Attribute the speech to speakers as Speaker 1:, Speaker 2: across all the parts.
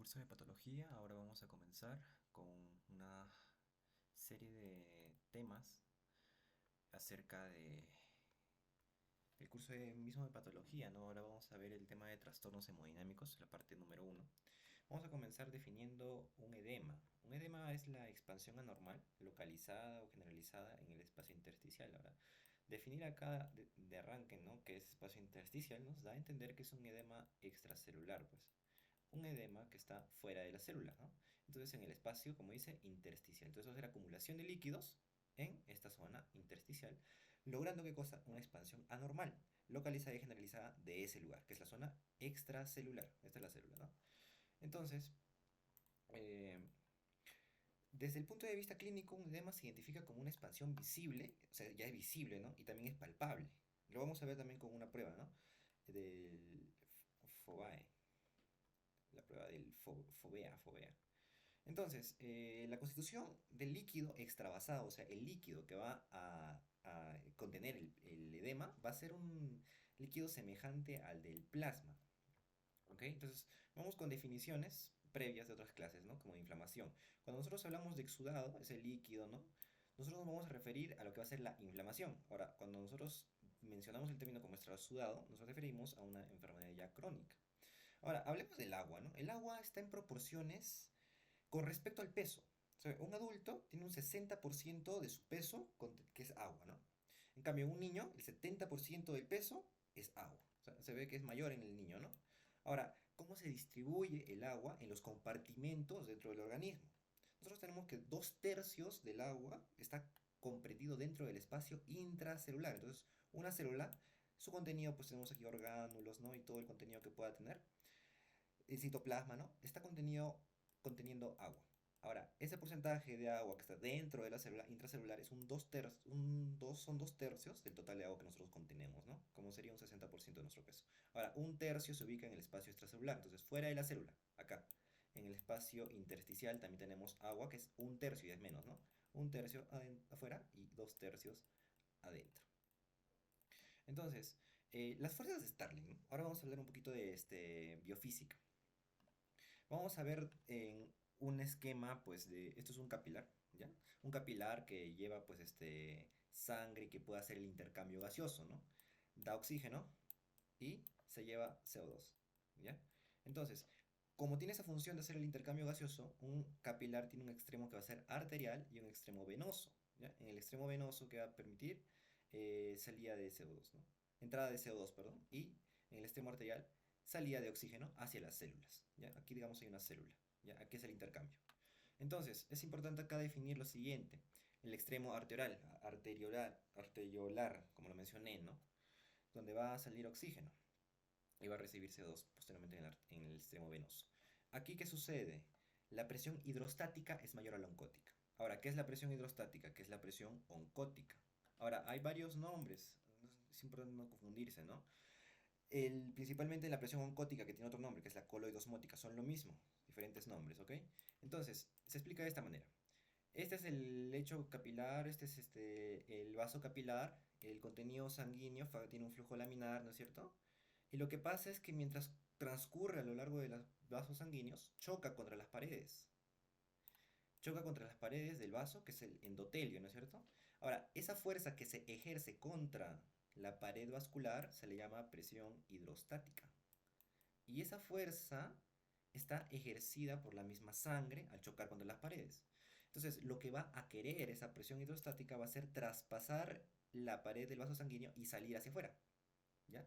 Speaker 1: curso de patología, ahora vamos a comenzar con una serie de temas acerca de el curso mismo de patología, ¿no? Ahora vamos a ver el tema de trastornos hemodinámicos, la parte número uno. Vamos a comenzar definiendo un edema. Un edema es la expansión anormal, localizada o generalizada en el espacio intersticial. Ahora, definir acá de arranque, ¿no? ¿Qué es espacio intersticial? Nos da a entender que es un edema extracelular, pues un edema que está fuera de la célula, ¿no? Entonces en el espacio, como dice, intersticial. Entonces va a ser acumulación de líquidos en esta zona intersticial, logrando ¿qué cosa? Una expansión anormal, localizada y generalizada de ese lugar, que es la zona extracelular. Esta es la célula, ¿no? Entonces, eh, desde el punto de vista clínico, un edema se identifica como una expansión visible, o sea, ya es visible, ¿no? Y también es palpable. Lo vamos a ver también con una prueba, ¿no? Del FOBAE, la prueba del FOBEA. Entonces, la constitución del líquido extravasado, o sea, el líquido que va a contener el edema, va a ser un líquido semejante al del plasma. ¿Ok? Entonces, vamos con definiciones previas de otras clases, ¿no? Como de inflamación. Cuando nosotros hablamos de exudado, ese líquido, ¿no? Nosotros nos vamos a referir a lo que va a ser la inflamación. Ahora, cuando nosotros mencionamos el término como extravasado, nos referimos a una enfermedad ya crónica. Ahora, hablemos del agua, ¿no? El agua está en proporciones con respecto al peso. O sea, un adulto tiene un 60% de su peso que es agua, ¿no? En cambio, un niño, el 70% del peso es agua. O sea, se ve que es mayor en el niño, ¿no? Ahora, ¿cómo se distribuye el agua en los compartimentos dentro del organismo? Nosotros tenemos que 2/3 del agua está comprendido dentro del espacio intracelular. Entonces, una célula, su contenido, pues tenemos aquí orgánulos, ¿no? Y todo el contenido que pueda tener el citoplasma, ¿no? Está conteniendo agua. Ahora, ese porcentaje de agua que está dentro de la célula intracelular es son 2/3 del total de agua que nosotros contenemos, ¿no? Como sería un 60% de nuestro peso. Ahora, un tercio se ubica en el espacio extracelular, entonces fuera de la célula, acá. En el espacio intersticial también tenemos agua, que es un tercio y es menos, ¿no? Un tercio afuera y 2/3 adentro. Entonces, las fuerzas de Starling, ¿no? Ahora vamos a hablar un poquito de biofísica. Vamos a ver en un esquema, pues, esto es un capilar, ¿ya? Un capilar que lleva, pues, sangre que puede hacer el intercambio gaseoso, ¿no? Da oxígeno y se lleva CO2, ¿ya? Entonces, como tiene esa función de hacer el intercambio gaseoso, un capilar tiene un extremo que va a ser arterial y un extremo venoso, ¿ya? En el extremo venoso que va a permitir salida de CO2, ¿no? Entrada de CO2, perdón, y en el extremo arterial salida de oxígeno hacia las células, ¿ya? Aquí digamos hay una célula, ¿ya? Aquí es el intercambio. Entonces, es importante acá definir lo siguiente. El extremo arteriolar, como lo mencioné, ¿no? Donde va a salir oxígeno y va a recibir CO2 posteriormente en el extremo venoso. Aquí, ¿qué sucede? La presión hidrostática es mayor a la oncótica. Ahora, ¿qué es la presión hidrostática? ¿Qué es la presión oncótica? Ahora, hay varios nombres, es importante no confundirse, ¿no? Principalmente la presión oncótica, que tiene otro nombre, que es la coloidosmótica, son lo mismo, diferentes nombres, ¿ok? Entonces, se explica de esta manera. Este es el lecho capilar, este es el vaso capilar, el contenido sanguíneo tiene un flujo laminar, ¿no es cierto? Y lo que pasa es que mientras transcurre a lo largo de los vasos sanguíneos, choca contra las paredes. Choca contra las paredes del vaso, que es el endotelio, ¿no es cierto? Ahora, esa fuerza que se ejerce contra la pared vascular se le llama presión hidrostática. Y esa fuerza está ejercida por la misma sangre al chocar contra las paredes. Entonces, lo que va a querer esa presión hidrostática va a ser traspasar la pared del vaso sanguíneo y salir hacia afuera. ¿Ya?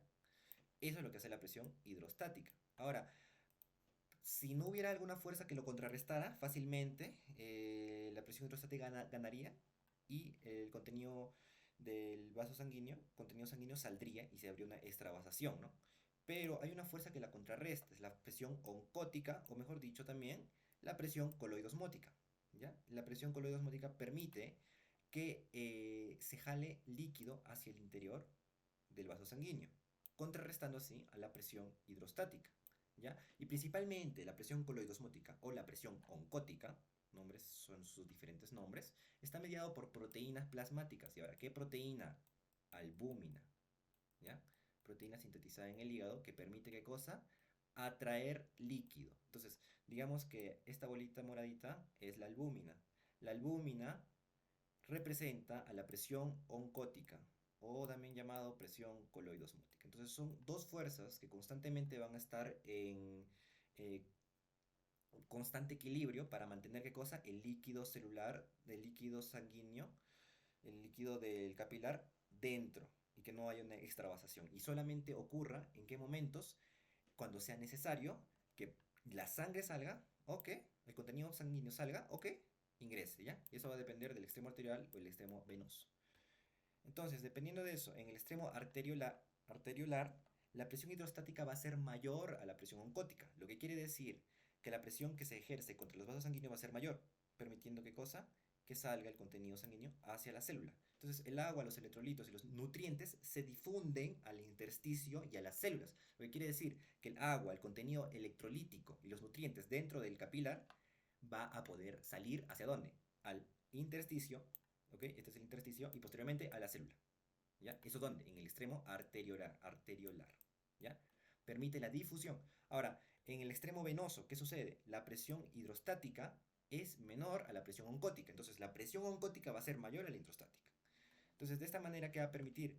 Speaker 1: Eso es lo que hace la presión hidrostática. Ahora, si no hubiera alguna fuerza que lo contrarrestara fácilmente, la presión hidrostática ganaría y el contenido sanguíneo saldría y se habría una extravasación, ¿no? Pero hay una fuerza que la contrarresta, es la presión oncótica, o mejor dicho también, la presión coloidosmótica, ¿ya? La presión coloidosmótica permite que se jale líquido hacia el interior del vaso sanguíneo, contrarrestando así a la presión hidrostática, ¿ya? Y principalmente la presión coloidosmótica o la presión oncótica, nombres son sus diferentes nombres, está mediado por proteínas plasmáticas. ¿Y ahora qué proteína? Albúmina, ¿ya? Proteína sintetizada en el hígado que permite, ¿qué cosa? Atraer líquido. Entonces, Digamos que esta bolita moradita es la albúmina. La albúmina representa a la presión oncótica o también llamado presión coloidosmótica. Entonces son dos fuerzas que constantemente van a estar en eh, constante equilibrio para mantener, ¿qué cosa? El líquido celular, el líquido sanguíneo, el líquido del capilar dentro y que no haya una extravasación. Y solamente ocurra en qué momentos, cuando sea necesario que la sangre salga o que el contenido sanguíneo salga o que ingrese, ¿ya? Y eso va a depender del extremo arterial o el extremo venoso. Entonces, dependiendo de eso, en el extremo arteriolar, la presión hidrostática va a ser mayor a la presión oncótica, lo que quiere decir que la presión que se ejerce contra los vasos sanguíneos va a ser mayor, permitiendo ¿qué cosa? Que salga el contenido sanguíneo hacia la célula. Entonces, el agua, los electrolitos y los nutrientes se difunden al intersticio y a las células, lo que quiere decir que el agua, el contenido electrolítico y los nutrientes dentro del capilar va a poder salir ¿hacia dónde? Al intersticio. ¿Ok? Este es el intersticio y posteriormente a la célula, ¿ya? ¿Eso dónde? En el extremo arteriolar, ¿ya? Permite la difusión. Ahora, en el extremo venoso, ¿qué sucede? La presión hidrostática es menor a la presión oncótica, entonces la presión oncótica va a ser mayor a la hidrostática. Entonces, de esta manera, ¿qué va a permitir?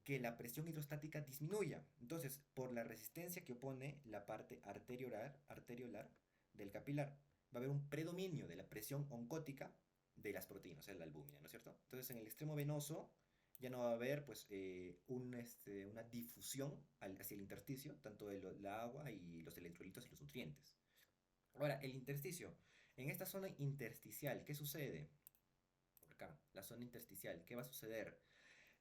Speaker 1: Que la presión hidrostática disminuya. Entonces, por la resistencia que opone la parte arteriolar del capilar, va a haber un predominio de la presión oncótica de las proteínas, o sea, la albúmina, ¿no es cierto? Entonces, en el extremo venoso ya no va a haber pues, una difusión hacia el intersticio, tanto de la agua y los electrolitos y los nutrientes. Ahora, el intersticio. En esta zona intersticial, ¿qué sucede? Por acá, la zona intersticial, ¿qué va a suceder?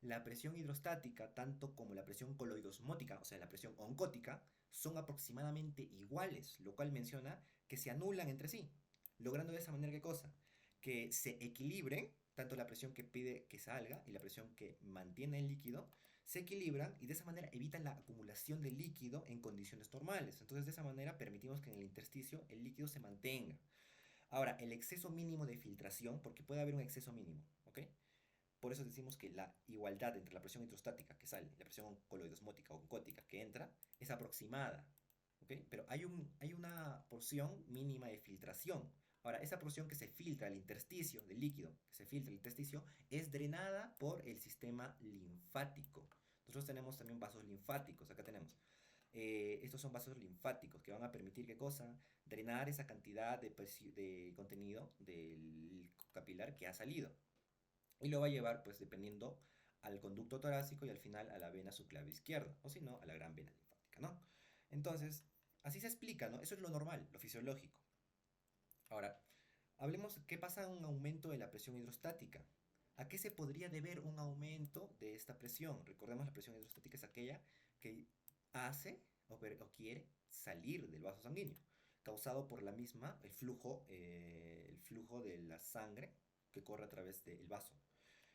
Speaker 1: La presión hidrostática, tanto como la presión coloidosmótica, o sea, la presión oncótica, son aproximadamente iguales, lo cual menciona que se anulan entre sí, logrando de esa manera qué cosa? Que se equilibren, tanto la presión que pide que salga y la presión que mantiene el líquido, se equilibran y de esa manera evitan la acumulación de líquido en condiciones normales. Entonces, de esa manera permitimos que en el intersticio el líquido se mantenga. Ahora, el exceso mínimo de filtración, porque puede haber un exceso mínimo, ¿ok? Por eso decimos que la igualdad entre la presión hidrostática que sale y la presión coloidosmótica o oncótica que entra es aproximada. ¿Ok? Pero hay una porción mínima de filtración. Ahora, esa porción que se filtra al intersticio del líquido, que se filtra al intersticio, es drenada por el sistema linfático. Nosotros tenemos también vasos linfáticos. Acá tenemos. Estos son vasos linfáticos que van a permitir, ¿qué cosa? Drenar esa cantidad de contenido del capilar que ha salido y lo va a llevar, pues dependiendo al conducto torácico y al final a la vena subclavia izquierda, o si no, a la gran vena linfática, ¿no? Entonces, así se explica, ¿no? Eso es lo normal, lo fisiológico. Ahora, hablemos qué pasa en un aumento de la presión hidrostática. ¿A qué se podría deber un aumento de esta presión? Recordemos, la presión hidrostática es aquella que hace o quiere salir del vaso sanguíneo, causado por la misma, el flujo de la sangre que corre a través del vaso.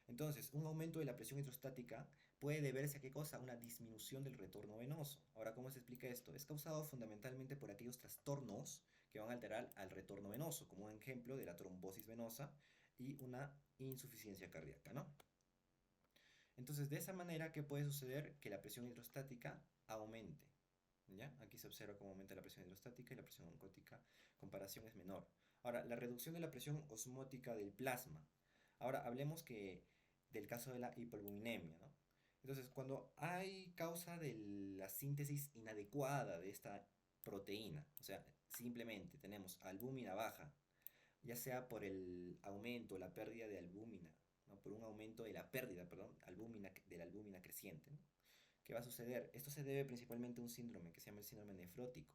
Speaker 1: Entonces, un aumento de la presión hidrostática puede deberse a qué cosa? Una disminución del retorno venoso. Ahora, ¿cómo se explica esto? Es causado fundamentalmente por aquellos trastornos que van a alterar al retorno venoso, como un ejemplo de la trombosis venosa y una insuficiencia cardíaca, ¿no? Entonces, de esa manera, ¿qué puede suceder? Que la presión hidrostática aumente. ¿Ya? Aquí se observa cómo aumenta la presión hidrostática y la presión oncótica, comparación es menor. Ahora, la reducción de la presión osmótica del plasma. Ahora, hablemos del caso de la hipoalbuminemia, ¿no? Entonces, cuando hay causa de la síntesis inadecuada de esta proteína, o sea, simplemente tenemos albúmina baja, ya sea por el aumento o la pérdida de albúmina, ¿no? Por un aumento de la pérdida, perdón, de la albúmina creciente, ¿no? ¿Qué va a suceder? Esto se debe principalmente a un síndrome que se llama el síndrome nefrótico,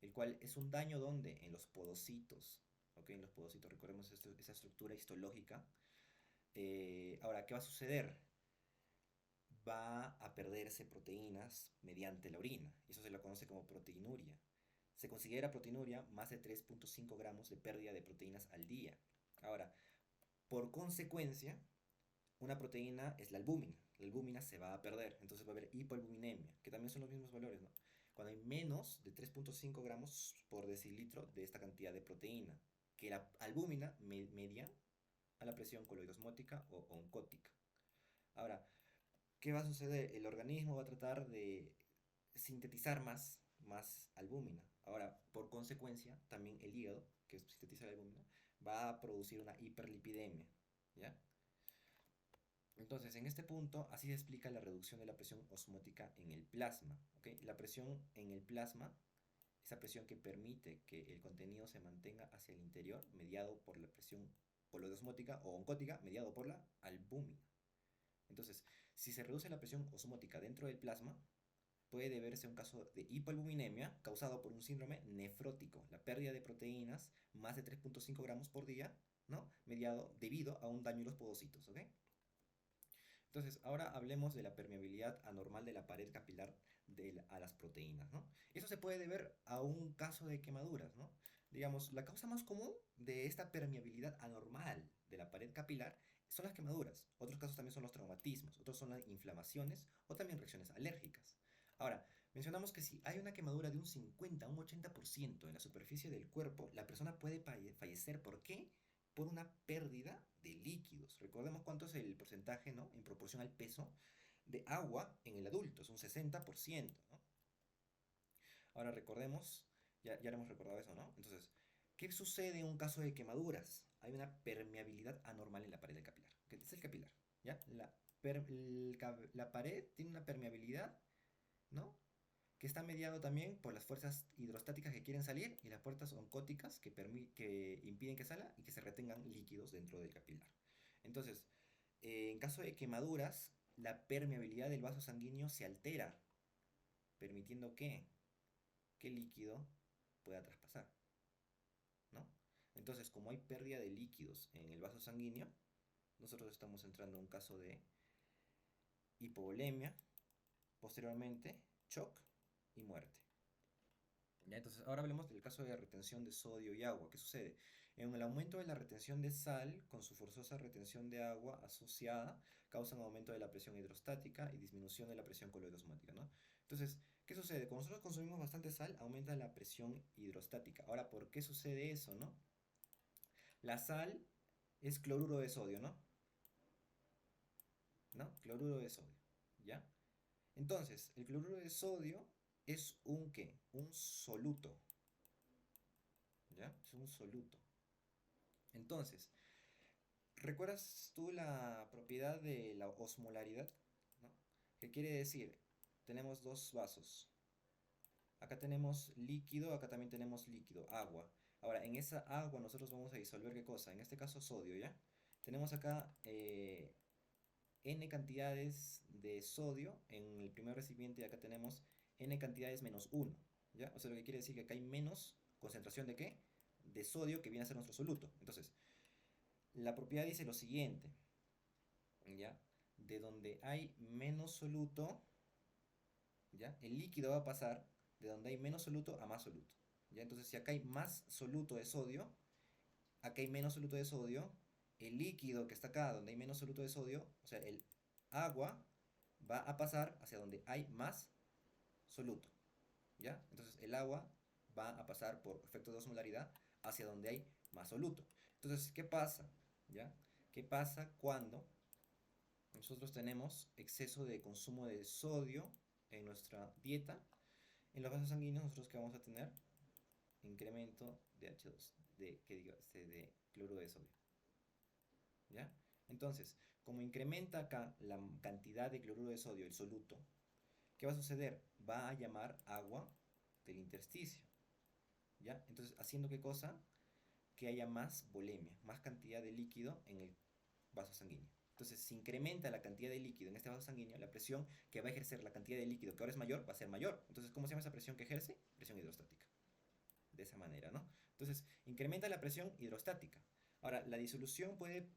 Speaker 1: el cual es un daño ¿dónde? En los podocitos, ¿ok? En los podocitos, recordemos esa estructura histológica. Ahora, ¿qué va a suceder? Va a perderse proteínas mediante la orina, y eso se lo conoce como proteinuria. Se considera proteinuria más de 3.5 gramos de pérdida de proteínas al día. Ahora, por consecuencia, una proteína es la albúmina. La albúmina se va a perder, entonces va a haber hipoalbuminemia, que también son los mismos valores, ¿no? Cuando hay menos de 3.5 gramos por decilitro de esta cantidad de proteína, que la albúmina media a la presión coloidosmótica o oncótica. Ahora, ¿qué va a suceder? El organismo va a tratar de sintetizar más albúmina. Ahora, por consecuencia, también el hígado, que sintetiza la albúmina, va a producir una hiperlipidemia, ¿ya? Entonces, en este punto, así se explica la reducción de la presión osmótica en el plasma, ¿ok? La presión en el plasma, esa presión que permite que el contenido se mantenga hacia el interior, mediado por la presión poloidosmótica o oncótica, mediado por la albúmina. Entonces, si se reduce la presión osmótica dentro del plasma, puede deberse a un caso de hipoalbuminemia causado por un síndrome nefrótico, la pérdida de proteínas más de 3.5 gramos por día, ¿no? Mediado debido a un daño en los podocitos, ¿ok? Entonces, ahora hablemos de la permeabilidad anormal de la pared capilar a las proteínas, ¿no? Eso se puede deber a un caso de quemaduras, ¿no? Digamos, la causa más común de esta permeabilidad anormal de la pared capilar son las quemaduras. Otros casos también son los traumatismos, otros son las inflamaciones o también reacciones alérgicas. Ahora, mencionamos que si hay una quemadura de un 50 a un 80% en la superficie del cuerpo, la persona puede fallecer. ¿Por qué? Por una pérdida de líquidos. Recordemos cuánto es el porcentaje, ¿no? En proporción al peso de agua en el adulto, es un 60%, ¿no? Ahora recordemos, ya hemos recordado eso, ¿no? Entonces, ¿qué sucede en un caso de quemaduras? Hay una permeabilidad anormal en la pared del capilar. ¿Qué es el capilar? ¿Ya? La pared tiene una permeabilidad, ¿no? Que está mediado también por las fuerzas hidrostáticas que quieren salir y las fuerzas oncóticas que impiden que salga y que se retengan líquidos dentro del capilar. Entonces, en caso de quemaduras, la permeabilidad del vaso sanguíneo se altera, permitiendo que el líquido pueda traspasar, ¿no? Entonces, como hay pérdida de líquidos en el vaso sanguíneo, nosotros estamos entrando en un caso de hipovolemia, posteriormente shock y muerte. ¿Ya? Entonces, ahora hablemos del caso de retención de sodio y agua. ¿Qué sucede? En el aumento de la retención de sal, con su forzosa retención de agua asociada, causa un aumento de la presión hidrostática y disminución de la presión coloidosmótica, ¿no? Entonces, ¿qué sucede? Cuando nosotros consumimos bastante sal, aumenta la presión hidrostática. Ahora, ¿por qué sucede eso, no? La sal es cloruro de sodio, ¿no? ¿No? Cloruro de sodio, ¿ya? Entonces, el cloruro de sodio es un ¿qué? Un soluto, ¿ya? Es un soluto. Entonces, ¿recuerdas tú la propiedad de la osmolaridad? ¿No? ¿Qué quiere decir? Tenemos dos vasos. Acá tenemos líquido, acá también tenemos líquido, agua. Ahora, en esa agua nosotros vamos a disolver ¿qué cosa? En este caso sodio, ¿ya? Tenemos acá n cantidades de sodio en el primer recipiente y acá tenemos n cantidades menos 1, ¿ya? O sea, lo que quiere decir que acá hay menos concentración de ¿qué? De sodio, que viene a ser nuestro soluto. Entonces, la propiedad dice lo siguiente, ¿ya? De donde hay menos soluto, ¿ya? El líquido va a pasar de donde hay menos soluto a más soluto, ¿ya? Entonces, si acá hay más soluto de sodio, acá hay menos soluto de sodio, el líquido que está acá donde hay menos soluto de sodio, o sea, el agua va a pasar hacia donde hay más soluto, ¿ya? Entonces el agua va a pasar por efecto de osmolaridad hacia donde hay más soluto. Entonces, ¿qué pasa? ¿Ya? ¿Qué pasa cuando nosotros tenemos exceso de consumo de sodio en nuestra dieta? En los vasos sanguíneos, nosotros que vamos a tener incremento de H2, de cloruro de sodio, ¿ya? Entonces, como incrementa acá la cantidad de cloruro de sodio, el soluto, ¿qué va a suceder? Va a llamar agua del intersticio, ¿ya? Entonces, ¿haciendo qué cosa? Que haya más volemia, más cantidad de líquido en el vaso sanguíneo. Entonces, si incrementa la cantidad de líquido en este vaso sanguíneo, la presión que va a ejercer la cantidad de líquido que ahora es mayor, va a ser mayor. Entonces, ¿cómo se llama esa presión que ejerce? Presión hidrostática. De esa manera, ¿no? Entonces, incrementa la presión hidrostática. Ahora, la disolución puede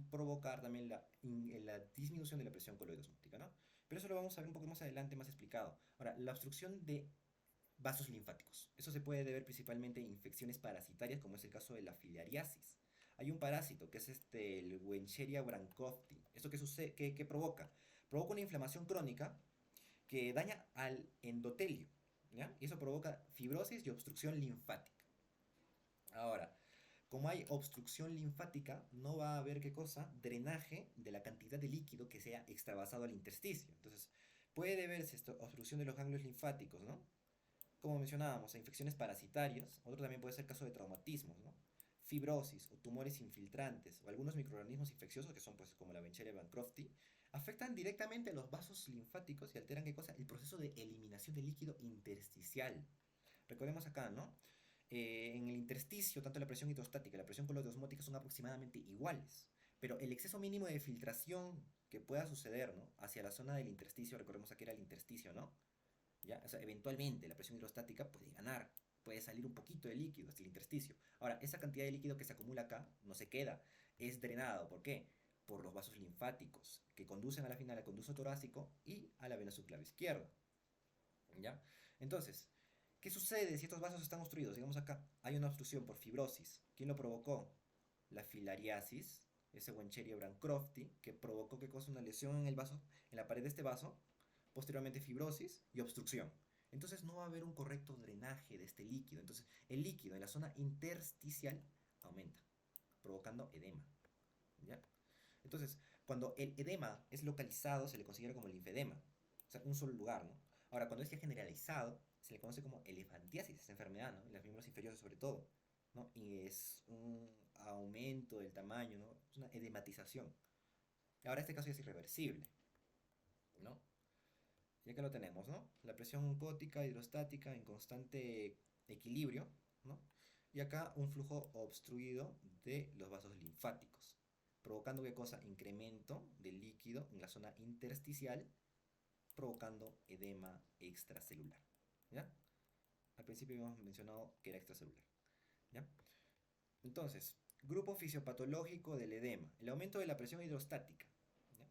Speaker 1: provocar también la disminución de la presión coloidosmótica, ¿no? Pero eso lo vamos a ver un poco más adelante, más explicado. Ahora, la obstrucción de vasos linfáticos. Eso se puede deber principalmente a infecciones parasitarias, como es el caso de la filariasis. Hay un parásito que es el Wencheria brancotti. ¿Esto qué sucede? ¿Qué provoca? Provoca una inflamación crónica que daña al endotelio, ¿ya? Y eso provoca fibrosis y obstrucción linfática. Ahora, como hay obstrucción linfática, no va a haber ¿qué cosa? Drenaje de la cantidad de líquido que sea extravasado al intersticio. Entonces, puede deberse esta obstrucción de los ganglios linfáticos, ¿no? como mencionábamos, a infecciones parasitarias. Otro también puede ser el caso de traumatismos, ¿no? Fibrosis o tumores infiltrantes o algunos microorganismos infecciosos que son pues como la Bencheria bancrofti afectan directamente a los vasos linfáticos y alteran ¿qué cosa? El proceso de eliminación de líquido intersticial. Recordemos acá, ¿no? En el intersticio, tanto la presión hidrostática y la presión coloidosmótica son aproximadamente iguales, pero el exceso mínimo de filtración que pueda suceder, ¿no? Hacia la zona del intersticio, recordemos aquí era el intersticio, ¿no? ¿Ya? O sea, eventualmente la presión hidrostática puede ganar, puede salir un poquito de líquido hasta el intersticio. Ahora, esa cantidad de líquido que se acumula acá no se queda, es drenado. ¿Por qué? Por los vasos linfáticos que conducen a la final al conducto torácico y a la vena subclave izquierda. ¿Ya? Entonces, ¿qué sucede si estos vasos están obstruidos? Digamos acá, hay una obstrucción por fibrosis. ¿Quién lo provocó? La filariasis, ese Wencheria bancrofti, que provocó que cosa una lesión en el vaso, en la pared de este vaso, posteriormente fibrosis y obstrucción. Entonces no va a haber un correcto drenaje de este líquido. Entonces el líquido en la zona intersticial aumenta, provocando edema. ¿Ya? Entonces, cuando el edema es localizado, se le considera como linfedema. O sea, un solo lugar, ¿no? Ahora, cuando es ya generalizado, se le conoce como elefantiasis, esta enfermedad, ¿no? En los miembros inferiores sobre todo, ¿no? Y es un aumento del tamaño, ¿no? Es una edematización. Ahora, este caso ya es irreversible, ¿no? Ya que lo tenemos, ¿no? La presión oncótica, hidrostática en constante equilibrio, ¿no? Y acá un flujo obstruido de los vasos linfáticos, provocando qué cosa? Incremento del líquido en la zona intersticial, provocando edema extracelular, ¿ya? Al principio habíamos mencionado que era extracelular, ¿ya? Entonces, grupo fisiopatológico del edema, el aumento de la presión hidrostática, ¿ya?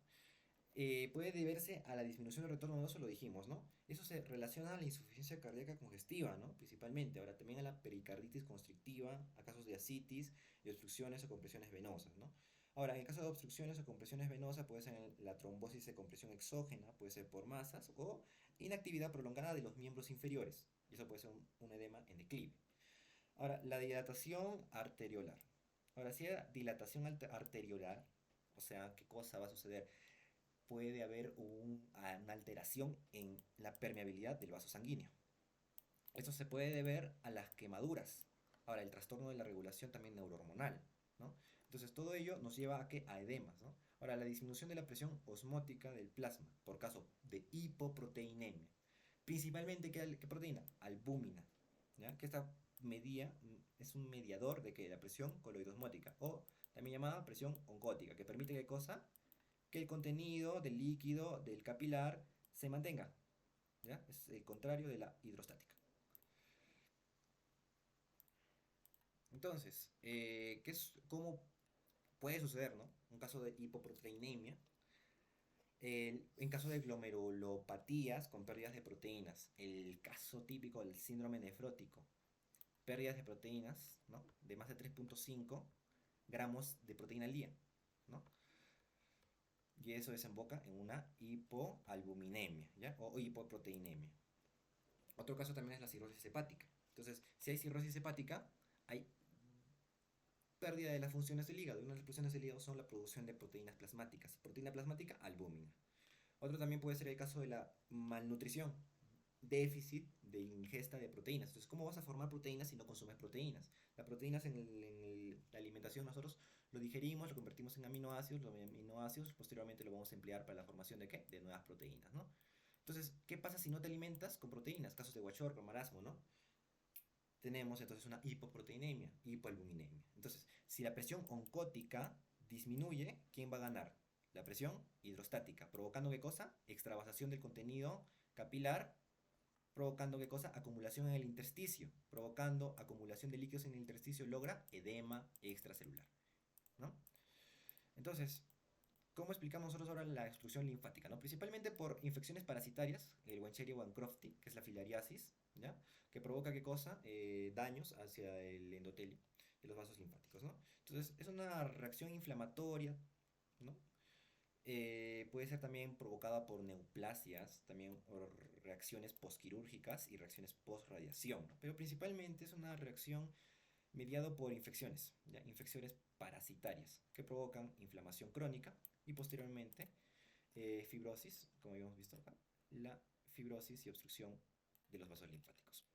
Speaker 1: Puede deberse a la disminución del retorno venoso, lo dijimos, ¿no? Eso se relaciona a la insuficiencia cardíaca congestiva, ¿no? Principalmente. Ahora, también a la pericarditis constrictiva, a casos de ascitis y obstrucciones o compresiones venosas, ¿no? Ahora, en el caso de obstrucciones o compresiones venosas, puede ser la trombosis de compresión exógena, puede ser por masas o inactividad prolongada de los miembros inferiores. Y eso puede ser un edema en declive. Ahora, la dilatación arteriolar. Ahora, si hay dilatación arteriolar, o sea, ¿qué cosa va a suceder? Puede haber una alteración en la permeabilidad del vaso sanguíneo. Esto se puede deber a las quemaduras. Ahora, el trastorno de la regulación también neurohormonal, ¿no? Entonces, todo ello nos lleva a ¿qué? A edemas, ¿no? Ahora, la disminución de la presión osmótica del plasma por caso de hipoproteinemia. Principalmente, ¿qué proteína? Albúmina, ¿ya? Que esta medía es un mediador de que la presión coloidosmótica o también llamada presión oncótica, que permite ¿qué cosa? Que el contenido del líquido del capilar se mantenga, ¿ya? Es el contrario de la hidrostática. Entonces, ¿cómo puede suceder, ¿no? Un caso de hipoproteinemia, en caso de glomerulopatías con pérdidas de proteínas, el caso típico del síndrome nefrótico, pérdidas de proteínas, ¿no? De más de 3.5 gramos de proteína al día, ¿no? Y eso desemboca en una hipoalbuminemia, ¿ya? O hipoproteinemia. Otro caso también es la cirrosis hepática. Entonces, si hay cirrosis hepática, hay pérdida de las funciones del hígado. Una de las funciones del hígado son la producción de proteínas plasmáticas. Proteína plasmática, albúmina. Otro también puede ser el caso de la malnutrición, déficit de ingesta de proteínas. Entonces, ¿cómo vas a formar proteínas si no consumes proteínas? Las proteínas la alimentación nosotros lo digerimos, lo convertimos en aminoácidos, los aminoácidos posteriormente lo vamos a emplear para la formación de ¿qué? De nuevas proteínas, ¿no? Entonces, ¿qué pasa si no te alimentas con proteínas? Casos de Kwashiorkor, marasmo, ¿no? Tenemos entonces una hipoproteinemia, hipoalbuminemia. Entonces, si la presión oncótica disminuye, ¿quién va a ganar? La presión hidrostática, provocando ¿qué cosa? Extravasación del contenido capilar, provocando ¿qué cosa? Acumulación en el intersticio, provocando acumulación de líquidos en el intersticio, logra edema extracelular, ¿no? Entonces, ¿cómo explicamos nosotros ahora la obstrucción linfática? ¿No? Principalmente por infecciones parasitarias, el Wencheria bancrofti, que es la filariasis, ¿ya? Que provoca ¿qué cosa? Daños hacia el endotelio de los vasos linfáticos, ¿no? Entonces, es una reacción inflamatoria, ¿no? Puede ser también provocada por neoplasias, también por reacciones postquirúrgicas y reacciones postradiación, ¿no? Pero principalmente es una reacción mediado por infecciones, ¿ya? Infecciones parasitarias que provocan inflamación crónica y posteriormente fibrosis, como habíamos visto acá, la fibrosis y obstrucción de los vasos linfáticos.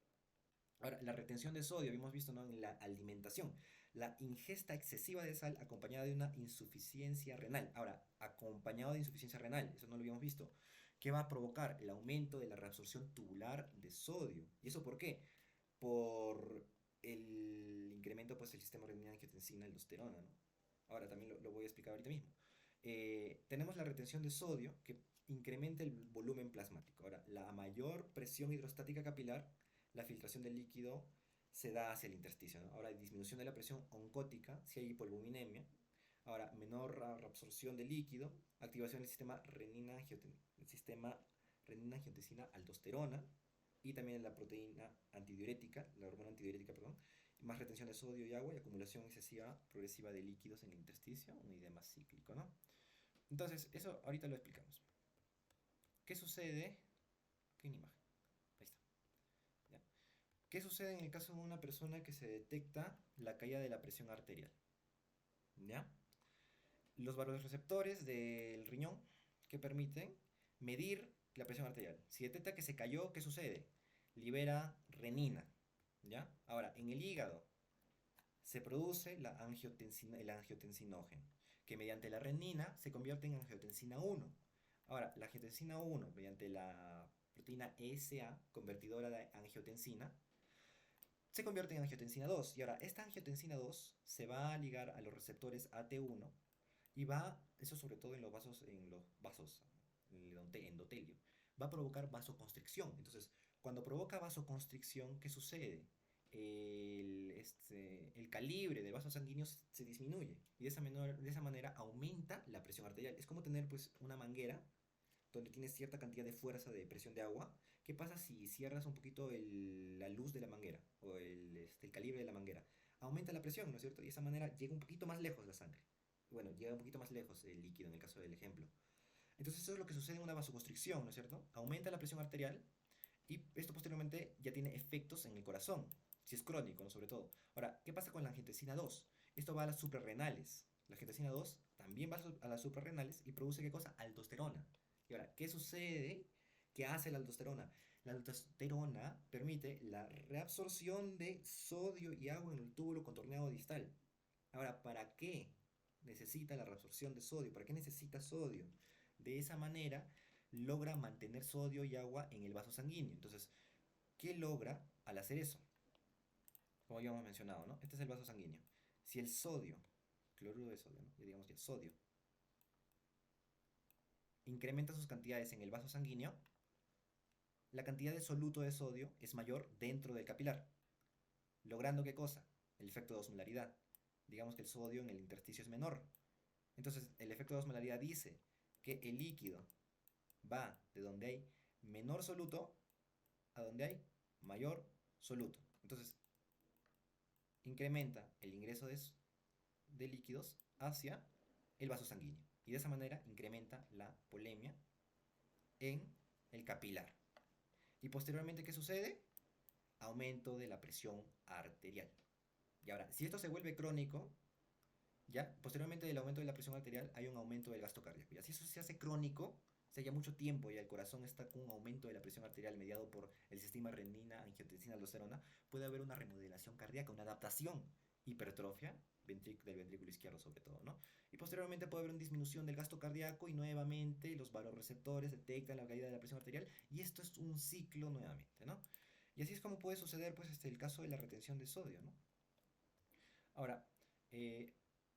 Speaker 1: Ahora, la retención de sodio, habíamos visto, ¿no?, en la alimentación. La ingesta excesiva de sal acompañada de una insuficiencia renal. Ahora, acompañado de insuficiencia renal, eso no lo habíamos visto. ¿Qué va a provocar? El aumento de la reabsorción tubular de sodio. ¿Y eso por qué? Por el incremento, pues, del sistema renina-angiotensina-aldosterona, ¿no? Ahora también lo voy a explicar ahorita mismo. Tenemos la retención de sodio que incrementa el volumen plasmático. Ahora, la mayor presión hidrostática capilar, la filtración del líquido se da hacia el intersticio, ¿no? Ahora, hay disminución de la presión oncótica si hay hipoalbuminemia. Ahora, menor reabsorción de líquido, activación del sistema renina-angiotensina-aldosterona y también la proteína antidiurética, la hormona antidiurética, perdón, más retención de sodio y agua y acumulación excesiva progresiva de líquidos en el intersticio, un edema cíclico, ¿no? Entonces, eso ahorita lo explicamos. ¿Qué sucede? ¿Qué imagen? Ahí está. ¿Ya? ¿Qué sucede en el caso de una persona que se detecta la caída de la presión arterial? ¿Ya? Los vasoreceptores del riñón que permiten medir la presión arterial. Si detecta que se cayó, ¿qué sucede? Libera renina. ¿Ya? Ahora, en el hígado se produce el angiotensinógeno, que mediante la renina se convierte en angiotensina 1. Ahora, la angiotensina 1, mediante la proteína ESA, convertidora de angiotensina, se convierte en angiotensina 2. Y ahora, esta angiotensina 2 se va a ligar a los receptores AT1 y va, eso sobre todo en los vasos, en el endotelio, va a provocar vasoconstricción. Entonces, cuando provoca vasoconstricción, ¿qué sucede? El calibre de vasos sanguíneos se disminuye y de esa manera aumenta la presión arterial. Es como tener, pues, una manguera donde tienes cierta cantidad de fuerza de presión de agua. ¿Qué pasa si cierras un poquito la luz de la manguera o el calibre de la manguera? Aumenta la presión, ¿no es cierto? Y de esa manera llega un poquito más lejos la sangre. Bueno, llega un poquito más lejos el líquido en el caso del ejemplo. Entonces eso es lo que sucede en una vasoconstricción, ¿no es cierto? Aumenta la presión arterial y esto posteriormente ya tiene efectos en el corazón, si es crónico, ¿no? Sobre todo. Ahora, ¿qué pasa con la angiotensina 2? Esto va a las suprarrenales. La angiotensina 2 también va a las suprarrenales y produce, ¿qué cosa? Aldosterona. Y ahora, ¿qué sucede? ¿Qué hace la aldosterona? La aldosterona permite la reabsorción de sodio y agua en el túbulo contorneado distal. Ahora, ¿para qué necesita la reabsorción de sodio? ¿Para qué necesita sodio? De esa manera logra mantener sodio y agua en el vaso sanguíneo. Entonces, ¿qué logra al hacer eso? Como ya hemos mencionado, ¿no? Este es el vaso sanguíneo. Si el sodio, cloruro de sodio, ¿no? Ya digamos ya sodio, incrementa sus cantidades en el vaso sanguíneo, la cantidad de soluto de sodio es mayor dentro del capilar. ¿Logrando qué cosa? El efecto de osmolaridad. Digamos que el sodio en el intersticio es menor. Entonces, el efecto de osmolaridad dice que el líquido va de donde hay menor soluto a donde hay mayor soluto. Entonces, incrementa el ingreso de líquidos hacia el vaso sanguíneo. Y de esa manera incrementa la polemia en el capilar. Y posteriormente, ¿qué sucede? Aumento de la presión arterial. Y ahora, si esto se vuelve crónico, ya posteriormente del aumento de la presión arterial hay un aumento del gasto cardíaco. Y así eso se hace crónico, o sea, ya mucho tiempo y el corazón está con un aumento de la presión arterial mediado por el sistema renina, angiotensina, aldosterona, puede haber una remodelación cardíaca, una adaptación, hipertrofia del ventrículo izquierdo sobre todo, ¿no? Y posteriormente puede haber una disminución del gasto cardíaco y nuevamente los vasoreceptores detectan la caída de la presión arterial y esto es un ciclo nuevamente, ¿no? Y así es como puede suceder, pues, el caso de la retención de sodio, ¿no? Ahora, eh,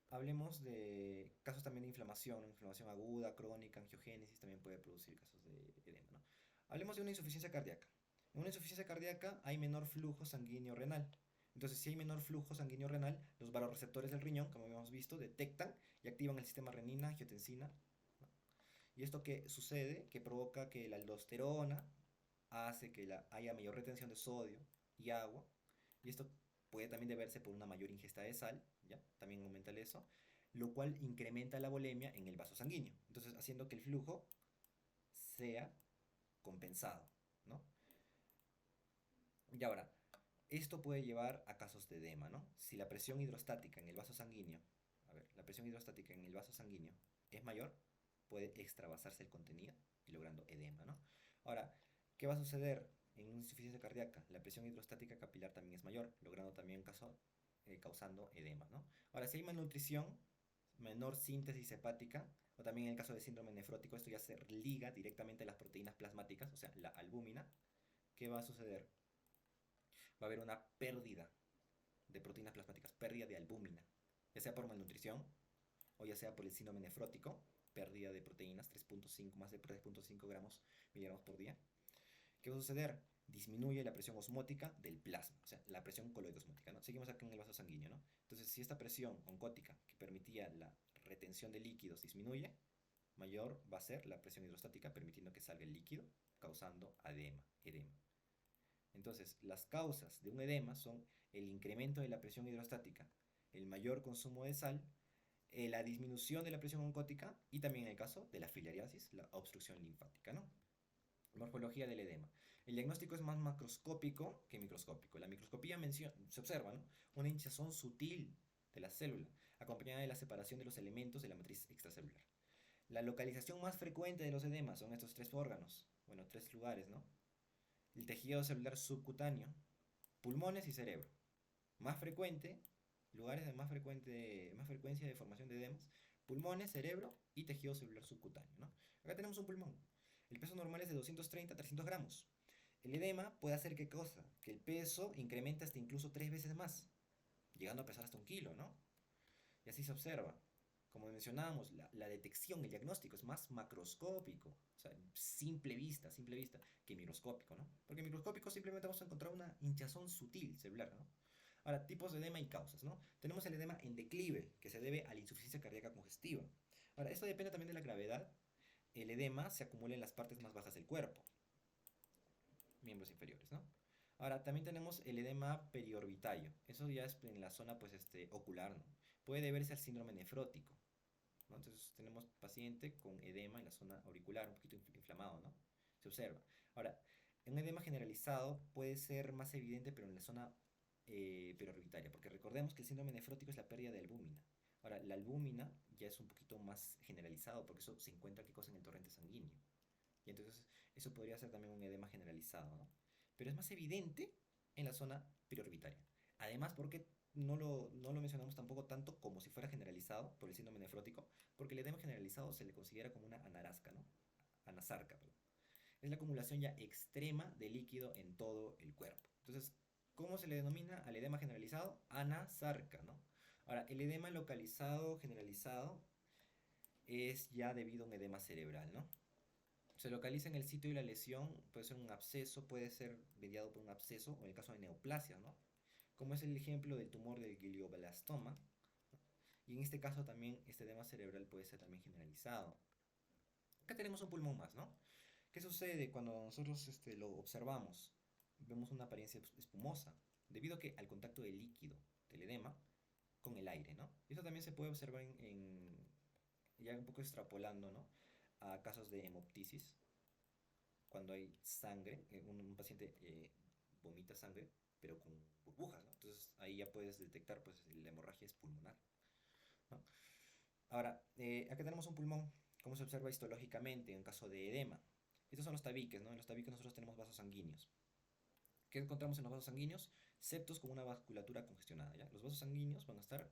Speaker 1: hablemos de casos también de inflamación, ¿no? Inflamación aguda, crónica, angiogénesis, también puede producir casos de edema, ¿no? Hablemos de una insuficiencia cardíaca. En una insuficiencia cardíaca hay menor flujo sanguíneo renal. Entonces, si hay menor flujo sanguíneo renal, los vasoreceptores del riñón, como hemos visto, detectan y activan el sistema renina, angiotensina, ¿no? ¿Y esto qué sucede? Que provoca que la aldosterona hace que haya mayor retención de sodio y agua. Y esto puede también deberse por una mayor ingesta de sal, ¿ya? También aumenta eso, lo cual incrementa la volemia en el vaso sanguíneo. Entonces, haciendo que el flujo sea compensado, ¿no? Y ahora, esto puede llevar a casos de edema, ¿no? Si la presión hidrostática en el vaso sanguíneo, a ver, la presión hidrostática en el vaso sanguíneo es mayor, puede extravasarse el contenido y logrando edema, ¿no? Ahora, ¿qué va a suceder? en una insuficiencia cardíaca, la presión hidrostática capilar también es mayor, logrando también causando edema, ¿no? Ahora, si hay malnutrición, menor síntesis hepática, o también en el caso de síndrome nefrótico, esto ya se liga directamente a las proteínas plasmáticas, o sea, la albúmina, ¿qué va a suceder? Va a haber una pérdida de proteínas plasmáticas, pérdida de albúmina, ya sea por malnutrición o ya sea por el síndrome nefrótico, pérdida de proteínas, 3.5, más de 3.5 miligramos por día. ¿Qué va a suceder? Disminuye la presión osmótica del plasma, o sea, la presión coloidosmótica, ¿no? Seguimos acá en el vaso sanguíneo, ¿no? Entonces, si esta presión oncótica que permitía la retención de líquidos disminuye, mayor va a ser la presión hidrostática, permitiendo que salga el líquido, causando edema. Entonces, las causas de un edema son el incremento de la presión hidrostática, el mayor consumo de sal, la disminución de la presión oncótica y también en el caso de la filariasis, la obstrucción linfática, ¿no? Morfología del edema. El diagnóstico es más macroscópico que microscópico. La microscopía se observa, ¿no? Una hinchazón sutil de la célula, acompañada de la separación de los elementos de la matriz extracelular. La localización más frecuente de los edemas son estos tres órganos, bueno, tres lugares, ¿no? El tejido celular subcutáneo, pulmones y cerebro. Más frecuente, lugares de más frecuencia de formación de edemas, pulmones, cerebro y tejido celular subcutáneo, ¿no? Acá tenemos un pulmón. El peso normal es de 230 a 300 gramos. El edema puede hacer ¿qué cosa? Que el peso incremente hasta incluso 3 veces más, llegando a pesar hasta 1 kilo, ¿no? Y así se observa. Como mencionábamos, la detección, el diagnóstico es más macroscópico, o sea, simple vista, que microscópico, ¿no? Porque microscópico simplemente vamos a encontrar una hinchazón sutil celular, ¿no? Ahora, tipos de edema y causas, ¿no? Tenemos el edema en declive, que se debe a la insuficiencia cardíaca congestiva. Ahora, esto depende también de la gravedad. El edema se acumula en las partes más bajas del cuerpo, miembros inferiores, ¿no? Ahora, también tenemos el edema periorbitario. Eso ya es en la zona, pues, ocular, ¿no? Puede deberse al síndrome nefrótico, ¿no? Entonces, tenemos paciente con edema en la zona auricular, un poquito inflamado, ¿no? Se observa. Ahora, un edema generalizado puede ser más evidente, pero en la zona periorbitaria, porque recordemos que el síndrome nefrótico es la pérdida de albúmina. Ahora, la albúmina ya es un poquito más generalizado, porque eso se encuentra, ¿qué cosa? En el torrente sanguíneo. Y entonces eso podría ser también un edema generalizado, ¿no? Pero es más evidente en la zona periorbitaria. Además, porque no lo mencionamos tampoco tanto como si fuera generalizado por el síndrome nefrótico, porque el edema generalizado se le considera como una anarasca, ¿no? Anasarca, perdón. Es la acumulación ya extrema de líquido en todo el cuerpo. Entonces, ¿cómo se le denomina al edema generalizado? Anasarca, ¿no? Ahora, el edema localizado generalizado es ya debido a un edema cerebral, ¿no? Se localiza en el sitio de la lesión, puede ser un absceso, puede ser mediado por un absceso, o en el caso de neoplasias, ¿no? Como es el ejemplo del tumor del glioblastoma, ¿no? Y en este caso también este edema cerebral puede ser también generalizado. Acá tenemos un pulmón más, ¿no? ¿Qué sucede cuando nosotros lo observamos? Vemos una apariencia espumosa, debido a que al contacto del líquido, del edema, con el aire, ¿no? Y eso también se puede observar ya un poco extrapolando, ¿no? A casos de hemoptisis, cuando hay sangre, un paciente vomita sangre, pero con burbujas, ¿no? Entonces ahí ya puedes detectar, pues, la hemorragia es pulmonar, ¿no? Ahora, acá tenemos un pulmón, como se observa histológicamente en caso de edema. Estos son los tabiques, ¿no? En los tabiques nosotros tenemos vasos sanguíneos. ¿Qué encontramos en los vasos sanguíneos? Septos con una vasculatura congestionada, ¿ya? Los vasos sanguíneos van a estar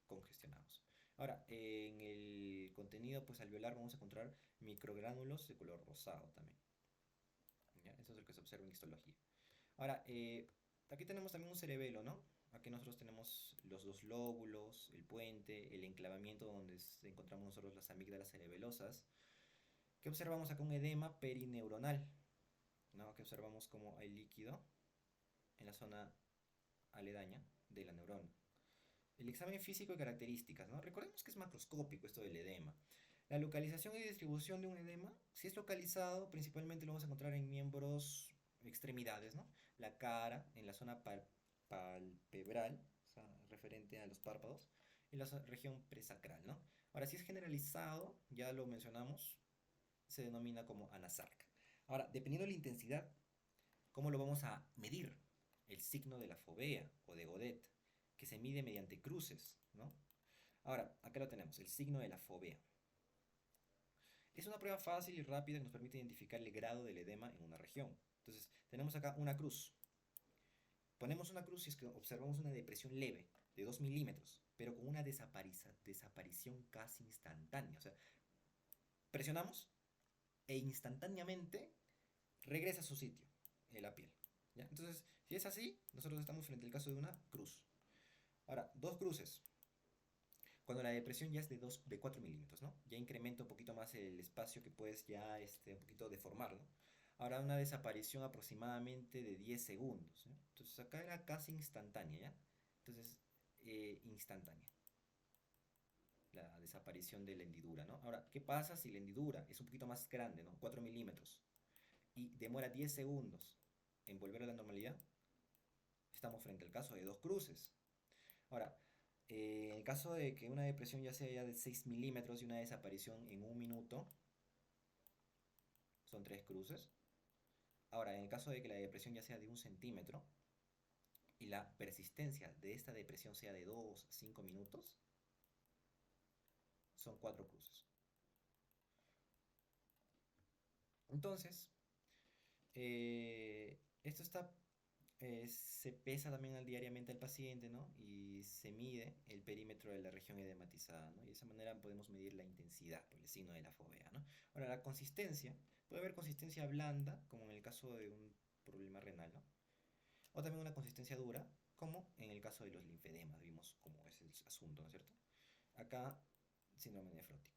Speaker 1: congestionados. Ahora, en el contenido, pues, alveolar vamos a encontrar microgránulos de color rosado también, ¿ya? Eso es lo que se observa en histología. Ahora, aquí tenemos también un cerebelo, ¿no? Aquí nosotros tenemos los dos lóbulos, el puente, el enclavamiento donde encontramos nosotros las amígdalas cerebelosas. ¿Qué observamos acá? Un edema perineuronal, ¿no? Aquí observamos como hay líquido en la zona aledaña de la neurona. El examen físico y características, ¿no? Recordemos que es macroscópico esto del edema. La localización y distribución de un edema, si es localizado, principalmente lo vamos a encontrar en miembros, extremidades, ¿no? La cara, en la zona palpebral, o sea, referente a los párpados, y la región presacral, ¿no? Ahora, si es generalizado, ya lo mencionamos, se denomina como anasarca. Ahora, dependiendo de la intensidad, ¿cómo lo vamos a medir? El signo de la fovea o de Godet, que se mide mediante cruces, ¿no? Ahora, acá lo tenemos, el signo de la fovea. Es una prueba fácil y rápida que nos permite identificar el grado del edema en una región. Entonces, tenemos acá una cruz. Ponemos una cruz si es que observamos una depresión leve de 2 milímetros, pero con una desaparición casi instantánea. O sea, presionamos e instantáneamente regresa a su sitio en la piel. ¿Ya? Entonces, si es así, nosotros estamos frente al caso de una cruz. Ahora, dos cruces. Cuando la depresión ya es de 4 milímetros, ¿no? Ya incrementa un poquito más el espacio que puedes ya un poquito deformarlo. Ahora una desaparición aproximadamente de 10 segundos. ¿Ya? Entonces acá era casi instantánea, ¿ya? Entonces, instantánea la desaparición de la hendidura, ¿no? Ahora, ¿qué pasa si la hendidura es un poquito más grande, ¿no? 4 milímetros y demora 10 segundos en volver a la normalidad? Estamos frente al caso de dos cruces. Ahora, en el caso de que una depresión ya sea ya de 6 milímetros y una desaparición en un minuto, son tres cruces. Ahora, en el caso de que la depresión ya sea de 1 centímetro y la persistencia de esta depresión sea de 2 a 5 minutos, son cuatro cruces. Entonces, esto está, se pesa también diariamente al paciente, ¿no? Y se mide el perímetro de la región edematizada, ¿no? Y de esa manera podemos medir la intensidad por el signo de la fovea, ¿no? Ahora, la consistencia, puede haber consistencia blanda, como en el caso de un problema renal, ¿no? O también una consistencia dura, como en el caso de los linfedemas, vimos cómo es el asunto, ¿no es cierto? Acá, síndrome nefrótico.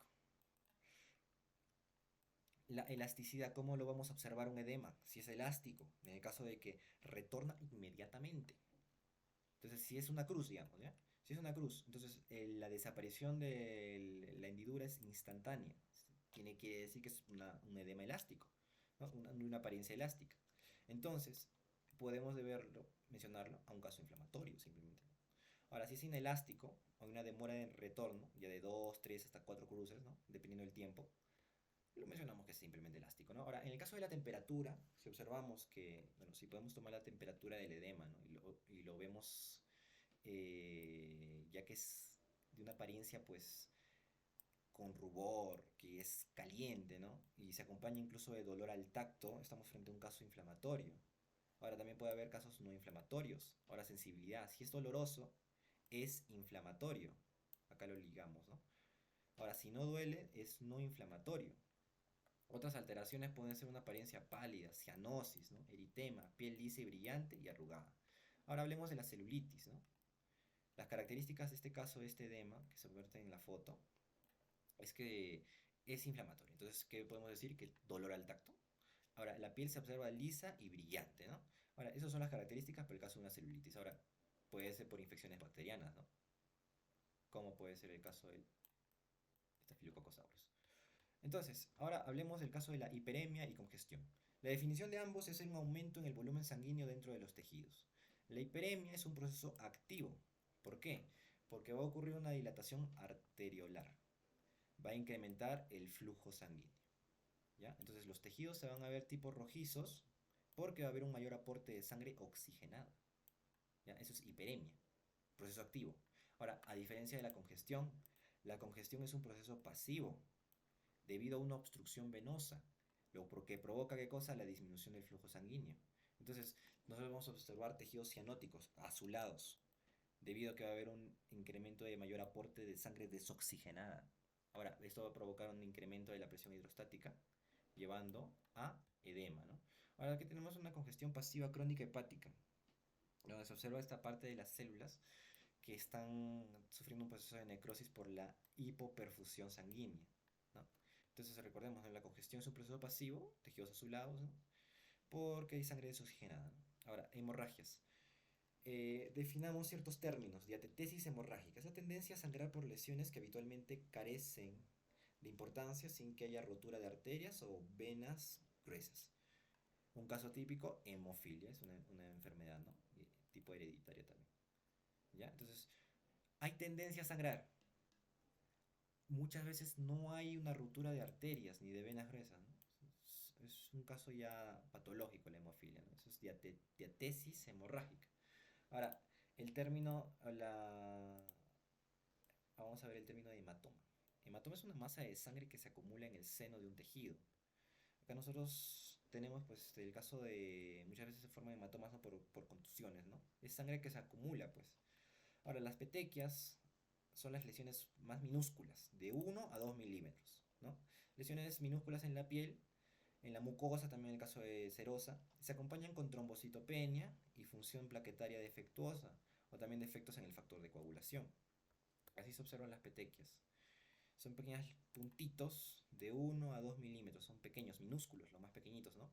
Speaker 1: La elasticidad, ¿cómo lo vamos a observar un edema? Si es elástico, en el caso de que retorna inmediatamente. Entonces, si es una cruz, digamos, ¿ya? Si es una cruz, entonces la desaparición de la hendidura es instantánea. Quiere decir que es un edema elástico, ¿no? Una apariencia elástica. Entonces, podemos deberlo, mencionarlo a un caso inflamatorio, simplemente. Ahora, si es inelástico, hay una demora de retorno, ya de 2, 3 hasta 4 cruces, ¿no? Dependiendo del tiempo, lo mencionamos que es simplemente elástico, ¿no? Ahora, en el caso de la temperatura, si observamos que, bueno, si podemos tomar la temperatura del edema, ¿no? Y lo vemos, ya que es de una apariencia, pues, con rubor, que es caliente, ¿no? Y se acompaña incluso de dolor al tacto, estamos frente a un caso inflamatorio. Ahora, también puede haber casos no inflamatorios. Ahora, sensibilidad, si es doloroso, es inflamatorio. Acá lo ligamos, ¿no? Ahora, si no duele, es no inflamatorio. Otras alteraciones pueden ser una apariencia pálida, cianosis, ¿no? Eritema, piel lisa y brillante y arrugada. Ahora hablemos de la celulitis, ¿no? Las características de este caso, de este edema, que se vierte en la foto, es que es inflamatorio. Entonces, ¿qué podemos decir? Que dolor al tacto. Ahora, la piel se observa lisa y brillante, ¿no? Ahora, esas son las características para el caso de una celulitis. Ahora, puede ser por infecciones bacterianas, ¿no? Como puede ser el caso del Staphylococcus aureus. Entonces, ahora hablemos del caso de la hiperemia y congestión. La definición de ambos es un aumento en el volumen sanguíneo dentro de los tejidos. La hiperemia es un proceso activo. ¿Por qué? Porque va a ocurrir una dilatación arteriolar. Va a incrementar el flujo sanguíneo. ¿Ya? Entonces los tejidos se van a ver tipo rojizos porque va a haber un mayor aporte de sangre oxigenada. ¿Ya? Eso es hiperemia, proceso activo. Ahora, a diferencia de la congestión es un proceso pasivo debido a una obstrucción venosa, lo que provoca ¿qué cosa? La disminución del flujo sanguíneo. Entonces, nosotros vamos a observar tejidos cianóticos azulados, debido a que va a haber un incremento de mayor aporte de sangre desoxigenada. Ahora, esto va a provocar un incremento de la presión hidrostática, llevando a edema, ¿no? Ahora aquí tenemos una congestión pasiva crónica hepática, donde se observa esta parte de las células que están sufriendo un proceso de necrosis por la hipoperfusión sanguínea, ¿no? Entonces recordemos, ¿no? La congestión es un proceso pasivo, tejidos azulados, ¿no? Porque hay sangre desoxigenada, ¿no? Ahora, hemorragias. Definamos ciertos términos. Diatetesis hemorrágica es la tendencia a sangrar por lesiones que habitualmente carecen de importancia sin que haya rotura de arterias o venas gruesas. Un caso típico, hemofilia, es una enfermedad, ¿no? Tipo hereditaria también. ¿Ya? Entonces, hay tendencia a sangrar. Muchas veces no hay una ruptura de arterias ni de venas gruesas, ¿no? Es un caso ya patológico la hemofilia, ¿no? Eso es diatesis hemorrágica. Ahora, el término, vamos a ver el término de hematoma. Hematoma es una masa de sangre que se acumula en el seno de un tejido. Acá nosotros tenemos pues el caso de muchas veces se forman hematomas, ¿no? por contusiones, ¿no? Es sangre que se acumula, pues. Ahora, las petequias son las lesiones más minúsculas, de 1 a 2 milímetros, ¿no? Lesiones minúsculas en la piel, en la mucosa, también en el caso de serosa, se acompañan con trombocitopenia y función plaquetaria defectuosa, o también defectos en el factor de coagulación. Así se observan las petequias. Son pequeños puntitos de 1 a 2 milímetros, son pequeños, minúsculos, los más pequeñitos, ¿no?